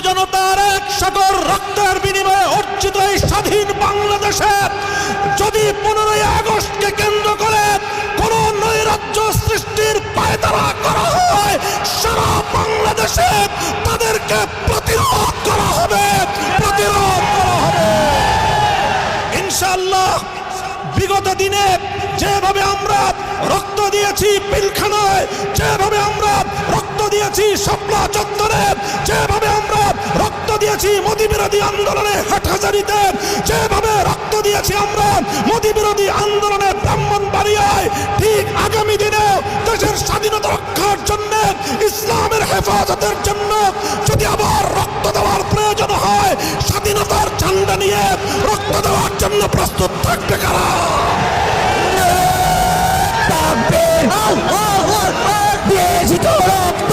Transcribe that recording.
জনতার এক সাগর রক্তের বিনিময়ে অর্জিত এই স্বাধীন বাংলাদেশে যদি 15ই আগস্টকে কেন্দ্র করে কোন নৈরাজ্য সৃষ্টির পায়তারা করা হয়, সারা বাংলাদেশে তাদেরকে প্রতিরোধ করা হবে, প্রতিরোধ করা হবে ইনশাআল্লাহ। বিগত দিনে যেভাবে আমরা রক্ত দিয়েছি পিলখানায়, যেভাবে আমরা রক্ত দিয়েছি শাপলা চত্বরে, যেভাবে আমরা রক্ত দিয়েছি মোদি বিরোধী আন্দোলনে হাটহাজারীতে, যেভাবে রক্ত দিয়েছি আমরা মোদি বিরোধী আন্দোলনে ব্রাহ্মণবাড়িয়ায়, ঠিক আগামী দিনে দেশের স্বাধীনতা রক্ষার জন্য, ইসলামের হেফাজতের জন্য যদি আবার রক্ত দেওয়ার প্রয়োজন হয়, স্বাধীনতার ঝান্ডা নিয়ে রক্ত দেওয়ার জন্য প্রস্তুত থাকবে কারা? দিয়েছি তো রক্ত,